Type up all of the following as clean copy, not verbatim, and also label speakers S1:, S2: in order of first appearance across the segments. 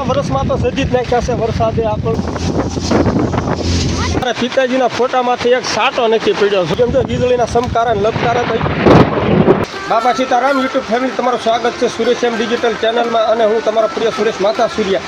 S1: પોણના વર્ષમાં તો સજી જ નાખ્યા છે વરસાદે. મારા પિતાજીના ફોટામાંથી એક સાટો નથી પડ્યો. કેમ કે વીજળીના સમકારા લપકારા થઈ. બાબા સીતારામ યુટ્યુબ ફેમિલી, તમારું સ્વાગત છે સુરેશ એમ ડિજિટલ ચેનલમાં અને હું તમારો પ્રિય સુરેશ માતા સૂર્યા.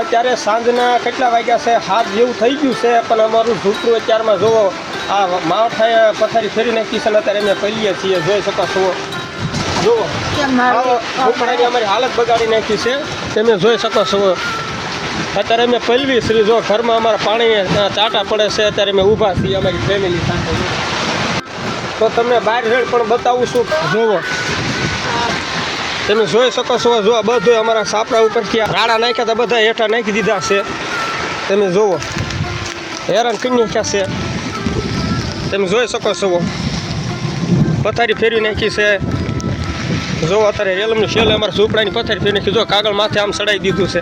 S1: અત્યારે સાંજના કેટલા વાગ્યા છે? 7 જેવું થઈ ગયું છે, પણ અમારું ઝૂંપડું અત્યારમાં જોવો આ માવઠાએ પથારી ફેરી નાખી છે ને અત્યારે અમે પલીએ છીએ. જોઈ શકો છો, જુઓ ઝૂંપડાની અમારી હાલત બગાડી નાખી છે. તમે જોઈ શકો છો અત્યારે અમે પલવી શ્રી. જો ઘરમાં અમારા પાણી ચાટા પડે છે. અત્યારે અમે ઊભા છીએ અમારી ફેમિલી સાથે. તો તમને બહાર રેડ પણ બતાવું છું. જુઓ તમે જોઈ શકો છો, જો બધું અમારા સાપડા ઉપરથી રાડા નાખ્યા હતા, બધા હેઠા નાખી દીધા છે. તમે જુઓ હેરાન કરી નાખ્યા છે. તમે જોઈ શકો છો પથારી ફેરવી નાખી છે. જો અત્યારે રેલમની શેલે અમારા ઝૂંપડાની પથારી ફેરવી નાખી. જો કાગળ માથે આમ ચડાવી દીધું છે.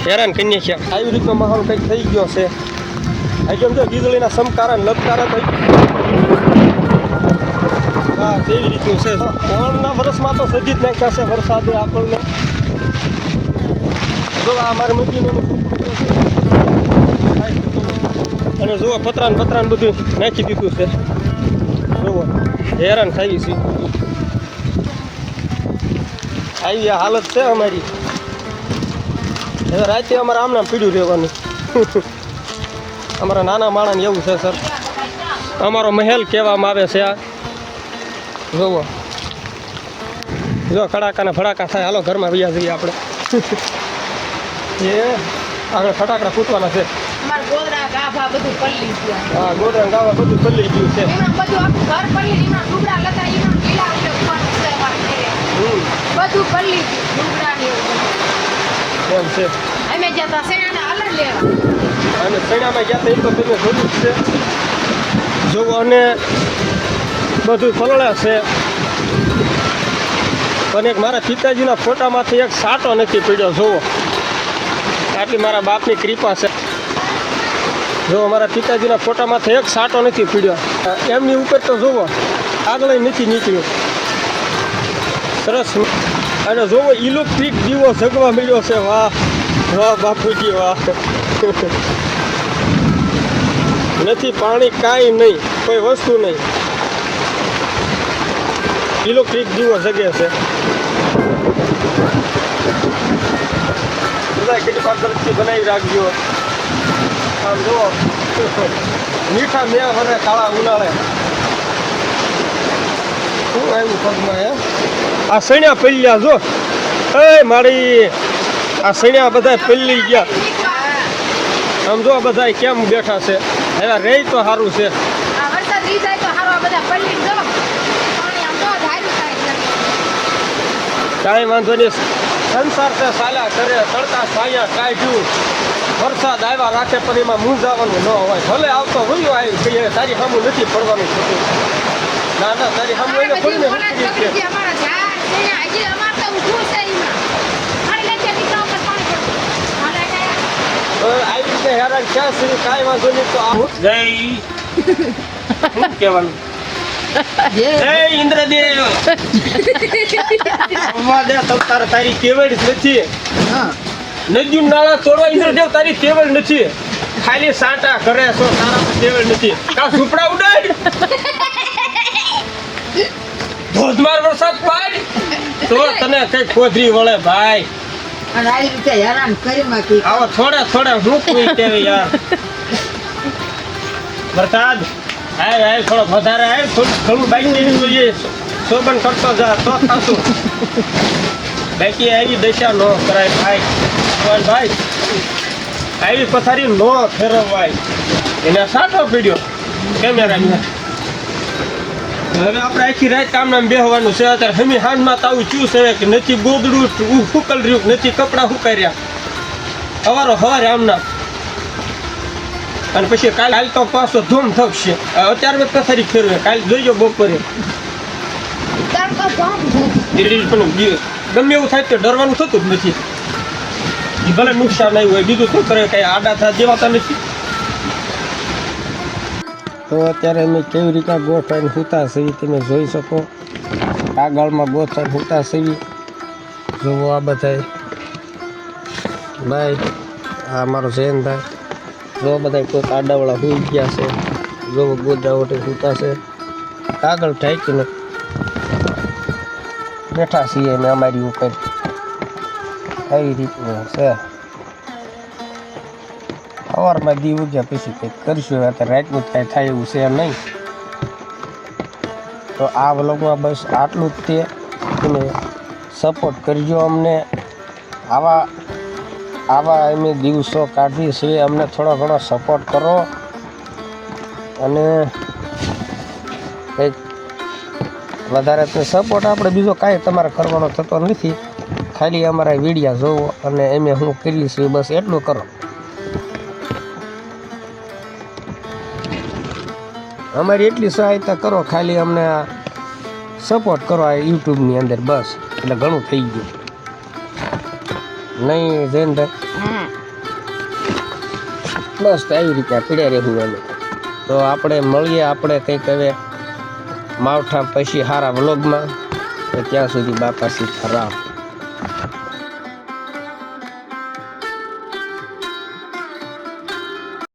S1: હેરાન કરી નાખ્યા. આવી રીતનો માહોલ કંઈક થઈ ગયો છે. કેમ કે વીજળીના સમકારા લપકારા થઈ. હા, તેવી રીતનું છે. પોણના વર્ષમાં તો સજી જ નાખ્યા છે વરસાદે આપણને. જો આ અમારે મૂકીનું અને જુઓ પતરાન બધું નાખી દીધું છે. જુઓ હેરાન થઈ છે. આવી આ હાલત છે અમારી. હવે રાતે અમારે આમનામ પીડ્યું રહેવાનું. અમારા નાના માણસને એવું છે સર. અમારો મહેલ કહેવામાં આવે છે આ. જોવો જો ખડાકાના ફડાકા થાય. હાલો ઘરમાં વૈયા જઈએ આપણે. એ આગળ ફટાકડા ફૂટવાના છે.
S2: હા, ગોદરા ગાભા બધું પલ્લી ગયું
S1: છે.
S2: બધું પલ્લી
S1: એમ છે.
S2: અમે જતા સેણાના અલગ લેવા.
S1: અને સૈણામાં ગયા હતા એ તો તમે જોયું જ છે. જોવો અને બધું પલળે છે. પણ એક મારા પિતાજીના ફોટામાંથી એક સાટો નથી પડ્યો. જુઓ આટલી મારા બાપની કૃપા છે. જો મારા પિતાજીના ફોટામાંથી એક સાટો નથી પડ્યો. એમની ઉપર તો જુઓ આગળ નથી નીકળ્યો. સરસ. અને જુઓ ઇલેક્ટ્રિક દીવો જગવા મળ્યો છે. વાહ વાહ બાપુજી વાહ. નથી પાણી કાંઈ નહીં, કોઈ વસ્તુ નહીં. ઇલેક્ટ્રિક દીવો જગે છે. બધા કેટલી પારદર્શી બનાવી રાખજો. આમ જુઓ મીઠા મેં વરે કાળા ઉનાળે શું આવ્યું પગમાં? હે આ સણ્યા પલ્યા જો. એ મારી આ સણ્યા બધા પલ્લી ગયા. આમ જો બધા કેમ બેઠા છે. હવે રે તો સારું છે. કાંઈ વાંધો નહીં. સંસાર છે સાલા કરે તડકા સાયા કાઢ્યું વરસાદ આવ્યા રાખે પણ એમાં મૂંઝાવાનું ન હોય ભલે આવતો વયો આવી કહીએ તારી સામું નથી પડવાનું થતું ના ના તારી સામું એને પડીને હરખી રીતે. આવી રીતે હેરાન ક્યાં સુધી કાંઈ વાંધો નહીં તો આવું જય શું કહેવાનું જય ઇન્દ્રદેવ અવાજ તારી કેવડ જ નથી નદી નાળા તોડવા ઇન્દ્રદેવ તારી કેવડ નથી ખાલી સાંટા કરે છો તારા કેવડ નથી કા ઝૂંપડા ઉડાડ ધોધમાર વરસાદ પાડ તો તને કઈ કોધરી વળે ભાઈ
S3: અને આવી રીતે હેરાન કરી નાખી.
S1: આવો થોડા હું કોઈ તેવે યાર વરસાદ આય થોડો વધારે આય થોડું ઘણું બાઈક લઈને જોઈએ શોભન કરતો જા તો થાશું બાકી આવી દશા ન કરાય ભાઈ પણ ભાઈ આવી પથારી ન ફેરવાય એને સાટો પીડ્યો કેમેરા હવે આપણે આખી રાત કામના બેહવાનું છે અત્યારે હમી હાંજમાં તો આવું ચૂસ છે કે નથી ગોદડું ફૂકલ રહ્યું નથી કપડાં સુકાર્યા સવારે આમના અને પછી કાલ તો પાછો ધૂમ થશે અત્યારે પથારી ફેરવે કાલ જોઈજો બપોરે પણ ગમે એવું થાય તો ડરવાનું થતું જ નથી એ ભલે નુકસાન આવ્યું હોય બીજું તો કરે કાંઈ આડા થા દેવાતા નથી તો અત્યારે અમે કેવી રીતે ગોઠવાઈને સૂતા છીએ તમે જોઈ શકો આગળમાં ગોઠવાઈને સૂતા છીએ જોવો આ બધાય ભાઈ આ મારો જૈનભાઈ જો બધા કોઈક આડાવાળા હોઈ ગયા છે જો ગોદરા ઓટે સૂતા છે કાગળ ઢાંકીને બેઠા છીએ અમે અમારી ઉપર આવી રીતનું છે સવારમાં દી ઉગ્યા પછી કંઈક કરીશું અત્યારે રાતનું જ કાંઈ થાય એવું છે નહીં તો આ વ્લોગમાં બસ આટલું જ તે તમે સપોર્ટ કરજો અમને આવા અમે દિવસો કાઢીએ છીએ અમને થોડો ઘણો સપોર્ટ કરો અને કંઈક વધારે તો સપોર્ટ આપણે બીજો કાંઈ તમારે કરવાનો થતો નથી ખાલી અમારા વિડીયા જોવો અને અમે શું કરીએ છીએ બસ એટલું કરો અમારી એટલી સહાયતા કરો ખાલી અમને સપોર્ટ કરો આ યુટ્યુબની અંદર બસ એટલે ઘણું થઈ ગયું નહીં જૈનભાઈ બસ તો આવી રીતે પીડ્યા રહેવું અમે તો આપણે મળીએ આપણે કંઈક હવે માવઠા પછી સારા વ્લોગમાં તો ત્યાં સુધી બાપા સીતારામ